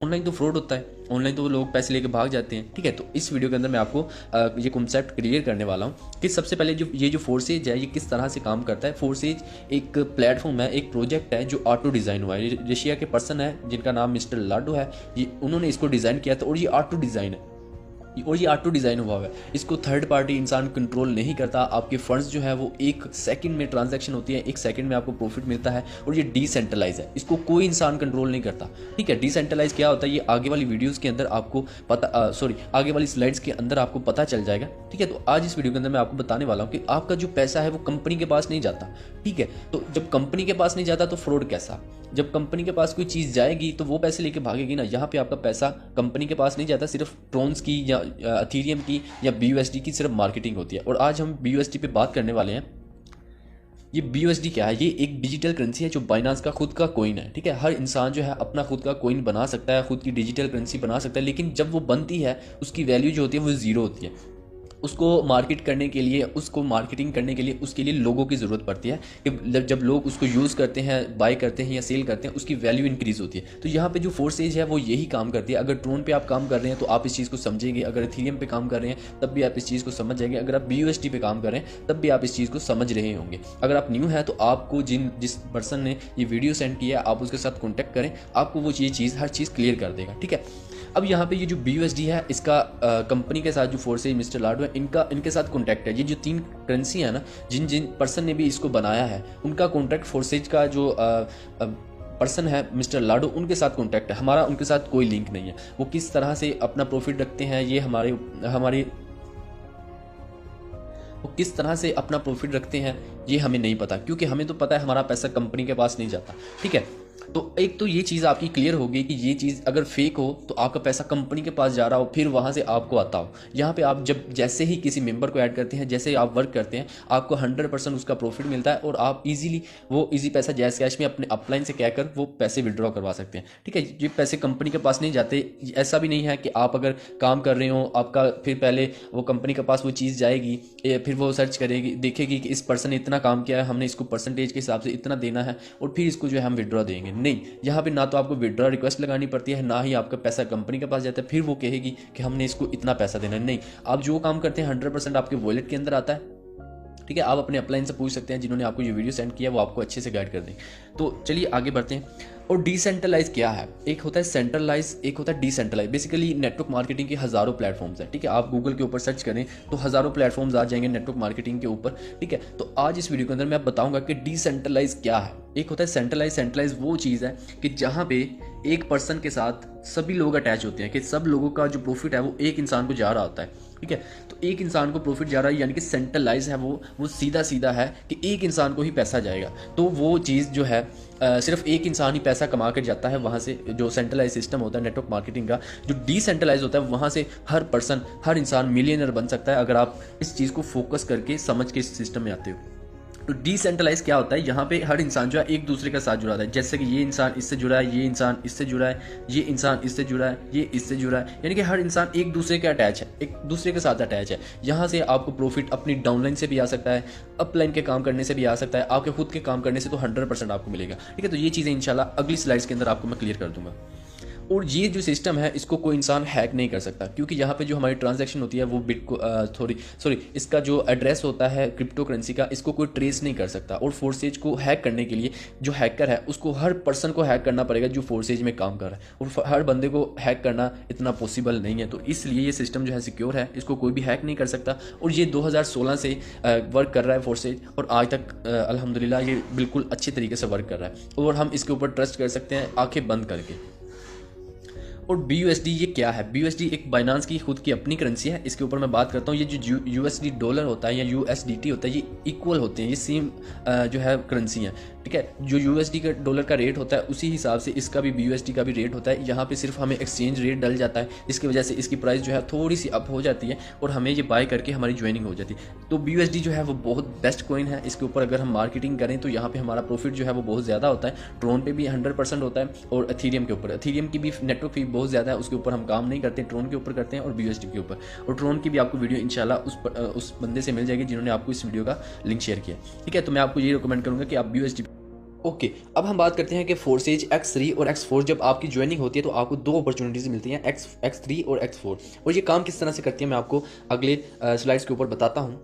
Online तो fraud होता है, ऑनलाइन तो लोग पैसे लेके भाग जाते हैं। ठीक है, तो इस वीडियो के अंदर मैं आपको ये कॉन्सेप्ट क्लियर करने वाला हूँ कि सबसे पहले जो फोर्सेज है ये किस तरह से काम करता है। फोर्सेज एक प्लेटफॉर्म है, एक प्रोजेक्ट है जो ऑटो डिज़ाइन हुआ है। रशिया के पर्सन है जिनका नाम मिस्टर लाडो है, ये उन्होंने इसको डिज़ाइन किया था और ये ऑटो डिज़ाइन है और ये ऑटो डिज़ाइन हुआ है। इसको थर्ड पार्टी इंसान कंट्रोल नहीं करता। आपके फंड्स जो है वो एक सेकंड में ट्रांजैक्शन होती है, एक सेकंड में आपको प्रॉफिट मिलता है और ये डिसेंट्रलाइज है, इसको कोई इंसान कंट्रोल नहीं करता। ठीक है, डिसेंट्रलाइज क्या होता है ये आगे वाली वीडियोस के अंदर आपको पता आगे वाली स्लाइड्स के अंदर आपको पता चल जाएगा। ठीक है, तो आज इस वीडियो के अंदर मैं आपको बताने वाला हूँ कि आपका जो पैसा है वो कंपनी के पास नहीं जाता। ठीक है, तो जब कंपनी के पास नहीं जाता तो फ्रॉड कैसा? जब कंपनी के पास कोई चीज़ जाएगी तो वो पैसे लेके भागेगी ना। यहाँ पे आपका पैसा कंपनी के पास नहीं जाता, सिर्फ ट्रोन्स की या अथीरियम की या BUSD की सिर्फ मार्केटिंग होती है। और आज हम BUSD पे बात करने वाले हैं। ये BUSD क्या है? ये एक डिजिटल करेंसी है जो बाइनांस का खुद का कोइन है। ठीक है, हर इंसान जो है अपना खुद का कोइन बना सकता है, खुद की डिजिटल करेंसी बना सकता है, लेकिन जब वो बनती है उसकी वैल्यू जो होती है वो ज़ीरो होती है। उसको मार्केट करने के लिए, उसको मार्केटिंग करने के लिए उसके लिए लोगों की ज़रूरत पड़ती है कि जब लोग उसको यूज़ करते हैं, बाय करते हैं या सेल करते हैं, उसकी वैल्यू इंक्रीज़ होती है। तो यहाँ पे जो फोर्सेज है वो यही काम करती है। अगर ट्रोन पे आप काम कर रहे हैं तो आप इस चीज़ को समझेंगे, अगर इथेरियम पे काम कर रहे हैं तब भी आप इस चीज़ को समझ जाएंगे, अगर आप BUSD पे काम कर रहे हैं तब भी आप इस चीज़ को समझ रहे होंगे। अगर आप न्यू हैं तो आपको जिस पर्सन ने ये वीडियो सेंड किया है आप उसके साथ कॉन्टैक्ट करें, आपको वो चीज़ हर चीज़ क्लियर कर देगा। ठीक है, अब यहाँ पे ये जो BUSD है इसका कंपनी के साथ जो फोर्सेज मिस्टर लाडो है इनके साथ कॉन्टैक्ट है। ये जो 3 करेंसी है ना, जिन पर्सन ने भी इसको बनाया है उनका कॉन्टैक्ट फोर्सेज का जो पर्सन है मिस्टर लाडो उनके साथ कॉन्टैक्ट है। हमारा उनके साथ कोई लिंक नहीं है। वो किस तरह से अपना प्रॉफिट रखते हैं ये वो किस तरह से अपना प्रॉफिट रखते हैं ये हमें नहीं पता, क्योंकि हमें तो पता है हमारा पैसा कंपनी के पास नहीं जाता। ठीक है, तो एक तो ये चीज़ आपकी क्लियर होगी कि ये चीज़ अगर फेक हो तो आपका पैसा कंपनी के पास जा रहा हो, फिर वहाँ से आपको आता हो। यहाँ पे आप जैसे ही किसी मेंबर को ऐड करते हैं, जैसे ही आप वर्क करते हैं, आपको 100% उसका प्रॉफिट मिलता है और आप इजी पैसा जैस कैश में अपने अपलाइन से कहकर वो पैसे विड्रॉ करवा सकते हैं। ठीक है, ये पैसे कंपनी के पास नहीं जाते। ऐसा भी नहीं है कि आप अगर काम कर रहे हो आपका फिर पहले वो कंपनी के पास वो चीज़ जाएगी, फिर वो सर्च करेगी, देखेगी कि इस पर्सन ने इतना काम किया है, हमने इसको परसेंटेज के हिसाब से इतना देना है और फिर इसको जो है हम विड्रॉ देंगे। नहीं, यहाँ पे ना तो आपको विड्रॉ रिक्वेस्ट लगानी पड़ती है, ना ही आपका पैसा कंपनी के पास जाता है फिर वो कहेगी कि हमने इसको इतना पैसा देना है। नहीं, आप जो काम करते हैं 100% आपके वॉलेट के अंदर आता है। ठीक है, आप अपने अपलाइन से पूछ सकते हैं, जिन्होंने आपको ये वीडियो सेंड किया वो आपको अच्छे से गाइड कर दें। तो चलिए आगे बढ़ते हैं। और डिसेंट्रलाइज क्या है? एक होता है सेंट्रलाइज, एक होता है डिसेंट्रलाइज। बेसिकली नेटवर्क मार्केटिंग के हज़ारों प्लेटफॉर्म्स हैं। ठीक है, आप गूगल के ऊपर सर्च करें तो हज़ारों प्लेटफॉर्म्स आ जाएंगे नेटवर्क मार्केटिंग के ऊपर। ठीक है, तो आज इस वीडियो के अंदर मैं बताऊंगा कि डिसेंट्रलाइज क्या है। एक होता है सेंट्रलाइज। सेंट्रलाइज वो चीज़ है कि जहाँ पे एक पर्सन के साथ सभी लोग अटैच होते हैं, कि सब लोगों का जो प्रॉफिट है वो एक इंसान को जा रहा होता है। ठीक है, तो एक इंसान को प्रॉफिट जा रहा है, यानी कि सेंट्रलाइज है वो सीधा है कि एक इंसान को ही पैसा जाएगा। तो वो चीज़ जो है सिर्फ एक इंसान ही पैसा कमा कर जाता है वहाँ से। जो सेंट्रलाइज सिस्टम होता है नेटवर्क मार्केटिंग का, जो डिसेंट्रलाइज होता है वहाँ से हर इंसान मिलियनर बन सकता है अगर आप इस चीज़ को फोकस करके समझ के इस सिस्टम में आते हो। तो डिसेंट्रलाइज क्या होता है? यहाँ पे हर इंसान जो है एक दूसरे के साथ जुड़ा है। जैसे कि ये इंसान इससे जुड़ा है, ये इंसान इससे जुड़ा है, ये इंसान इससे जुड़ा है, ये इससे जुड़ा है, यानी कि हर इंसान एक दूसरे के अटैच है, एक दूसरे के साथ अटैच है। यहाँ से आपको प्रॉफिट अपनी डाउनलाइन से भी आ सकता है, अपलाइन के काम करने से भी आ सकता है, आपके खुद के काम करने से तो 100% आपको मिलेगा। ठीक है, तो ये चीज़ें इंशाल्लाह अगली स्लाइड्स के अंदर आपको मैं क्लियर कर दूंगा। और ये जो सिस्टम है इसको कोई इंसान हैक नहीं कर सकता, क्योंकि यहाँ पे जो हमारी ट्रांजैक्शन होती है वो इसका जो एड्रेस होता है क्रिप्टो करेंसी का, इसको कोई ट्रेस नहीं कर सकता। और फोर्सेज को हैक करने के लिए जो हैकर है उसको हर पर्सन को हैक करना पड़ेगा जो फोर्सेज में काम कर रहा है, और हर बंदे को हैक करना इतना पॉसिबल नहीं है। तो इसलिए ये सिस्टम जो है सिक्योर है, इसको कोई भी हैक नहीं कर सकता। और ये 2016 से वर्क कर रहा है फोर्सेज, और आज तक अल्हम्दुलिल्लाह ये बिल्कुल अच्छे तरीके से वर्क कर रहा है और हम इसके ऊपर ट्रस्ट कर सकते हैं आंखें बंद करके। और BUSD ये क्या है? BUSD एक बाइनांस की खुद की अपनी करेंसी है। इसके ऊपर मैं बात करता हूँ। ये जो USD डॉलर होता है या USDT होता है, ये इक्वल होते हैं, ये सेम जो है करेंसी है। ठीक है, जो USD का डॉलर का रेट होता है उसी हिसाब से इसका भी BUSD का भी रेट होता है। यहाँ पे सिर्फ हमें एक्सचेंज रेट डल जाता है, इसकी वजह से इसकी प्राइस जो है थोड़ी सी अप हो जाती है और हमें ये बाय करके हमारी ज्वाइनिंग हो जाती है। तो BUSD जो है वो बहुत बेस्ट कॉइन है। इसके ऊपर अगर हम मार्केटिंग करें तो यहाँ पे हमारा प्रॉफिट जो है वो बहुत ज़्यादा होता है। ट्रोन पे भी 100% होता है और एथेरियम के ऊपर, एथेरियम की भी नेटवर्क फी बहुत ज़्यादा है, उसके ऊपर हम काम नहीं करते, ट्रोन के ऊपर करते हैं और BUSD के ऊपर। और ट्रोन की भी आपको वीडियो इंशाल्लाह उस बंदे से मिल जाएगी जिन्होंने आपको इस वीडियो का लिंक शेयर किया। ठीक है, तो मैं आपको ये रिकमेंड करूँगा कि आप BUSD ओके, अब हम बात करते हैं कि फोर्सेज X3 और X4 जब आपकी ज्वाइनिंग होती है तो आपको दो अपॉर्चुनिटीज़ मिलती हैं, X3 और X4, और ये काम किस तरह से करती है मैं आपको अगले स्लाइड्स के ऊपर बताता हूँ।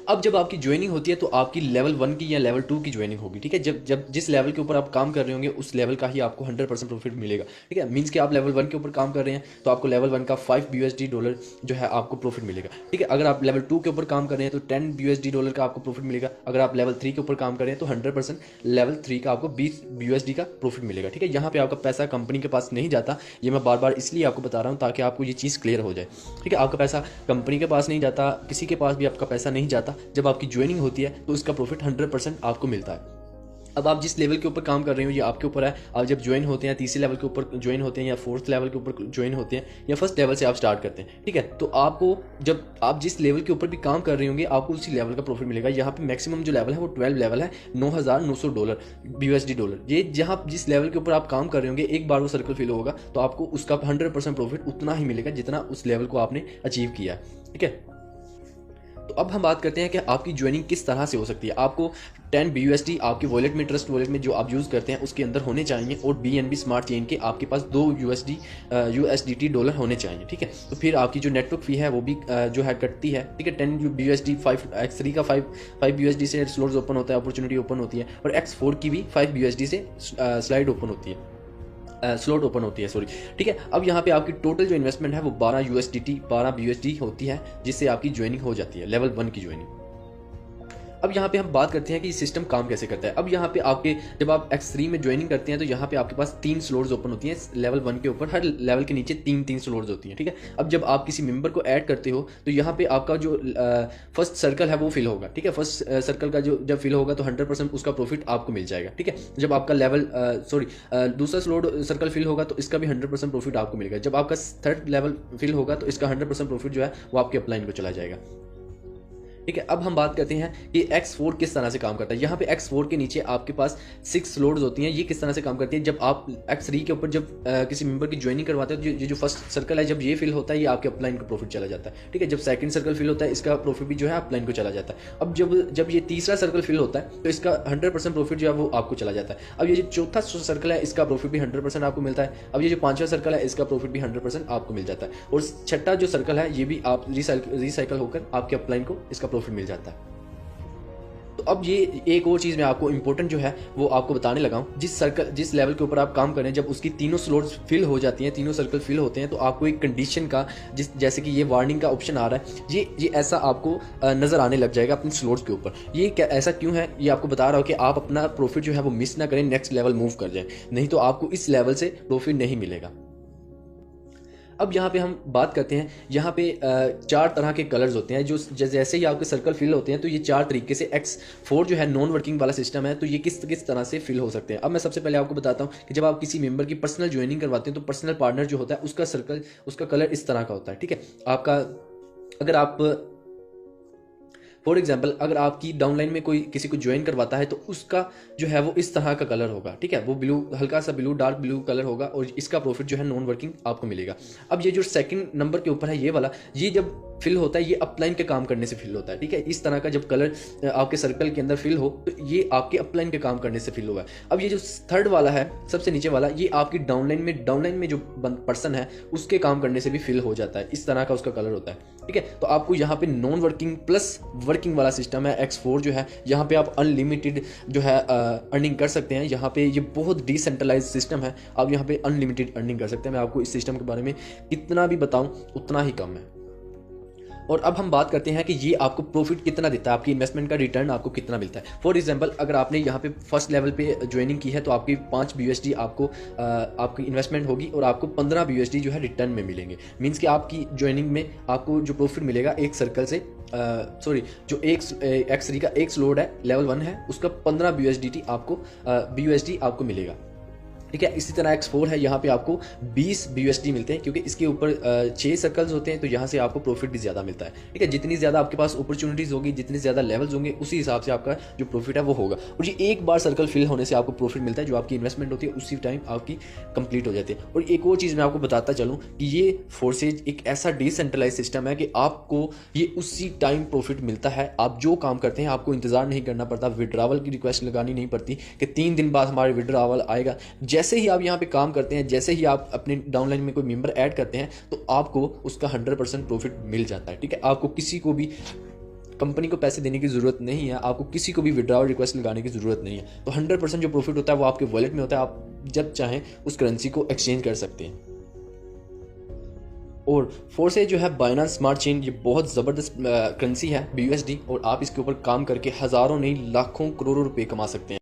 अब जब आपकी ज्वाइनिंग होती है तो आपकी लेवल 1 की या लेवल 2 की ज्वाइनिंग होगी, ठीक है। जब जब जिस लेवल के ऊपर आप काम कर रहे होंगे उस लेवल का ही आपको 100% प्रॉफिट मिलेगा, ठीक है। मींस कि आप लेवल 1 के ऊपर काम कर रहे हैं तो आपको लेवल 1 का $5 जो है आपको प्रॉफिट मिलेगा, ठीक है। अगर आप लेवल 2 के ऊपर काम कर रहे हैं तो $10 का आपको प्रॉफिट मिलेगा। अगर आप लेवल 3 के ऊपर काम कर रहे हैं तो 100% लेवल 3 का आपको $20 का प्रॉफिट मिलेगा, ठीक है। यहाँ पे आपका पैसा कंपनी के पास नहीं जाता, ये मैं बार बार इसलिए आपको बता रहा हूँ ताकि आपको ये चीज़ क्लियर हो जाए, ठीक है। आपका पैसा कंपनी के पास नहीं जाता, किसी के पास भी आपका पैसा नहीं जाता। जब आपकी ज्वाइनिंग होती है तो इसका प्रॉफिट 100% आपको मिलता है। अब आप जिस लेवल के ऊपर काम कर रहे हो ये आपके ऊपर है। आप जब ज्वाइन होते हैं, तीसरे लेवल के ऊपर ज्वाइन होते हैं या फोर्थ लेवल के ऊपर ज्वाइन होते हैं या फर्स्ट लेवल से आप स्टार्ट करते हैं, ठीक है। तो आपको जब आप जिस लेवल के ऊपर भी काम कर रहे होंगे आपको उसी लेवल का प्रॉफिट मिलेगा। यहाँ पे मैक्सिमम जो लेवल है वो 12 लेवल है, $9,900 ये जहाँ जिस लेवल के ऊपर आप काम कर रहे होंगे एक बार वो सर्कल फिल होगा तो आपको उसका 100% प्रॉफिट उतना ही मिलेगा जितना उस लेवल को आपने अचीव किया है, ठीक है। तो अब हम बात करते हैं कि आपकी ज्वाइनिंग किस तरह से हो सकती है। आपको 10 BUSD आपके वॉलेट में, ट्रस्ट वॉलेट में जो आप यूज़ करते हैं उसके अंदर होने चाहिए, और BNB स्मार्ट चेन के आपके पास 2 USDT डॉलर होने चाहिए, ठीक है। तो फिर आपकी जो नेटवर्क फ़ी है वो भी जो है कटती है, ठीक है। 10 BUSD 5 का 5 USD से स्लॉट्स ओपन होता है, अपॉर्चुनिटी ओपन होती है, और X4 की भी 5 BUSD से स्लाइड ओपन होती है, स्लॉट ओपन होती है, सॉरी, ठीक है। अब यहाँ पे आपकी टोटल जो इन्वेस्टमेंट है वो 12 BUSD होती है, जिससे आपकी ज्वाइनिंग हो जाती है, लेवल 1 की ज्वाइनिंग। अब यहाँ पे हम बात करते हैं कि सिस्टम काम कैसे करता है। अब यहाँ पे आपके जब आप X3 में ज्वाइनिंग करते हैं तो यहाँ पे आपके पास 3 स्लॉट्स ओपन होती हैं लेवल 1 के ऊपर, हर लेवल के नीचे 3 स्लॉट्स होती हैं, ठीक है। अब जब आप किसी मेंबर को ऐड करते हो तो यहाँ पे आपका जो फर्स्ट सर्कल है वो फिल होगा, ठीक है। फर्स्ट सर्कल का जो जब फिल होगा तो 100% उसका प्रॉफिट आपको मिल जाएगा, ठीक है। जब आपका लेवल दूसरा स्लॉट सर्कल फिल होगा तो इसका भी 100% प्रॉफिट आपको मिलेगा। जब आपका थर्ड लेवल फिल होगा तो इसका 100% प्रॉफिट जो है वो आपके अपलाइन को चला जाएगा, ठीक है। अब हम बात करते हैं कि X4 किस तरह से काम करता है। यहाँ पे X4 के नीचे आपके पास 6 स्लॉट्स होती हैं। ये किस तरह से काम करती है, जब आप X3 के ऊपर जब किसी मेंबर की ज्वाइनिंग करवाते हो, ये जो फर्स्ट सर्कल है जब ये फिल होता है ये आपके अपलाइन को प्रॉफिट चला जाता है, ठीक है। जब सेकंड सर्कल फिल होता है इसका प्रॉफिट भी जो है अपलाइन को चला जाता है। अब जब ये तीसरा सर्कल फिल होता है तो इसका 100% प्रॉफिट जो है वो आपको चला जाता है। अब ये जो चौथा सर्कल है इसका प्रॉफिट भी 100% आपको मिलता है। अब ये जो पांचवा सर्कल है इसका प्रॉफिट भी 100% आपको मिल जाता है, और छठा जो सर्कल है ये भी आप रिसाइकल होकर आपके अपलाइन को इसका प्रॉफिट मिल जाता है। तो अब ये एक और चीज़ मैं आपको इंपॉर्टेंट जो है वो आपको बताने लगा हूँ। जिस लेवल के ऊपर आप काम करें जब उसकी तीनों स्लॉट्स फिल हो जाती हैं, तीनों सर्कल फिल होते हैं, तो आपको एक कंडीशन का जैसे कि ये वार्निंग का ऑप्शन आ रहा है, ये ऐसा आपको नज़र आने लग जाएगा अपने स्लॉट्स के ऊपर। ये ऐसा क्यों है, ये आपको बता रहा हूँ कि आप अपना प्रॉफिट जो है वो मिस ना करें, नेक्स्ट लेवल मूव कर जाए, नहीं तो आपको इस लेवल से प्रॉफिट नहीं मिलेगा। अब यहाँ पे हम बात करते हैं, यहाँ पे 4 तरह के कलर्स होते हैं जो जैसे ही आपके सर्कल फिल होते हैं तो ये 4 तरीके से X4 जो है नॉन वर्किंग वाला सिस्टम है, तो ये किस तरह से फिल हो सकते हैं। अब मैं सबसे पहले आपको बताता हूँ कि जब आप किसी मेंबर की पर्सनल ज्वाइनिंग करवाते हैं तो पर्सनल पार्टनर जो होता है उसका कलर इस तरह का होता है, ठीक है। आपका अगर आप फॉर एग्जाम्पल अगर आपकी डाउनलाइन में कोई किसी को ज्वाइन करवाता है तो उसका जो है वो इस तरह का कलर होगा, ठीक है। वो ब्लू, हल्का सा ब्लू, डार्क ब्लू कलर होगा, और इसका प्रॉफिट जो है नॉन वर्किंग आपको मिलेगा। अब ये जो सेकंड नंबर के ऊपर है ये वाला, ये जब फिल होता है ये अपलाइन के काम करने से फिल होता है, ठीक है। इस तरह का जब कलर आपके सर्कल के अंदर फिल हो तो ये आपके अपलाइन के काम करने से फिल होगा। अब ये जो थर्ड वाला है सबसे नीचे वाला, ये आपकी डाउनलाइन में जो पर्सन है उसके काम करने से भी फिल हो जाता है, इस तरह का उसका कलर होता है, ठीक है। तो आपको यहाँ पे नॉन वर्किंग प्लस वर्किंग वाला सिस्टम है X4 जो है, यहाँ पे आप अनलिमिटेड जो है अर्निंग कर सकते हैं। यहाँ पे ये बहुत डिसेंट्रलाइज सिस्टम है, आप यहाँ पे अनलिमिटेड अर्निंग कर सकते हैं। मैं आपको इस सिस्टम के बारे में कितना भी बताऊं उतना ही कम है। और अब हम बात करते हैं कि ये आपको प्रॉफिट कितना देता है, आपकी इन्वेस्टमेंट का रिटर्न आपको कितना मिलता है। फॉर एग्जांपल अगर आपने यहाँ पे फर्स्ट लेवल पे ज्वाइनिंग की है तो आपकी 5 BUSD आपकी इन्वेस्टमेंट होगी और आपको 15 BUSD जो है रिटर्न में मिलेंगे। मीन्स कि आपकी ज्वाइनिंग में आपको जो प्रॉफिट मिलेगा एक सर्कल से जो एक X3 का एक स्लॉट है लेवल 1 है उसका 15 BUSD आपको मिलेगा, ठीक है। इसी तरह X4 है, यहाँ पे आपको 20 BUSD मिलते हैं, क्योंकि इसके ऊपर 6 सर्कल्स होते हैं, तो यहाँ से आपको प्रॉफिट भी ज़्यादा मिलता है। ठीक है, जितनी ज़्यादा आपके पास अपॉर्चुनिटीज़ होगी, जितने ज़्यादा लेवल्स होंगे, उसी हिसाब से आपका जो प्रॉफिट है वो होगा। और ये एक बार सर्कल फिल होने से आपको प्रॉफिट मिलता है, जो आपकी इन्वेस्टमेंट होती है उसी टाइम आपकी कंप्लीट हो जाती है। और एक और चीज़ मैं आपको बताता चलूँ कि ये फोर्सेज एक ऐसा डिसेंट्रलाइज सिस्टम है कि आपको ये उसी टाइम प्रॉफिट मिलता है। आप जो काम करते हैं आपको इंतजार नहीं करना पड़ता, विड्रावल की रिक्वेस्ट लगानी नहीं पड़ती कि 3 दिन बाद हमारे विड्रावल आएगा। जैसे ही आप यहाँ पे काम करते हैं, जैसे ही आप अपने डाउनलाइन में कोई मेंबर ऐड करते हैं, तो आपको उसका 100% प्रॉफिट मिल जाता है। ठीक है, आपको किसी को भी कंपनी को पैसे देने की ज़रूरत नहीं है, आपको किसी को भी विड्रॉल रिक्वेस्ट लगाने की ज़रूरत नहीं है। तो 100% जो प्रॉफिट होता है वो आपके वॉलेट में होता है, आप जब चाहें उस करेंसी को एक्सचेंज कर सकते हैं। और फोर्सेज जो है बाइनेंस स्मार्ट चेन, ये बहुत ज़बरदस्त करेंसी है BUSD, और आप इसके ऊपर काम करके हज़ारों नहीं लाखों करोड़ों रुपए कमा सकते हैं।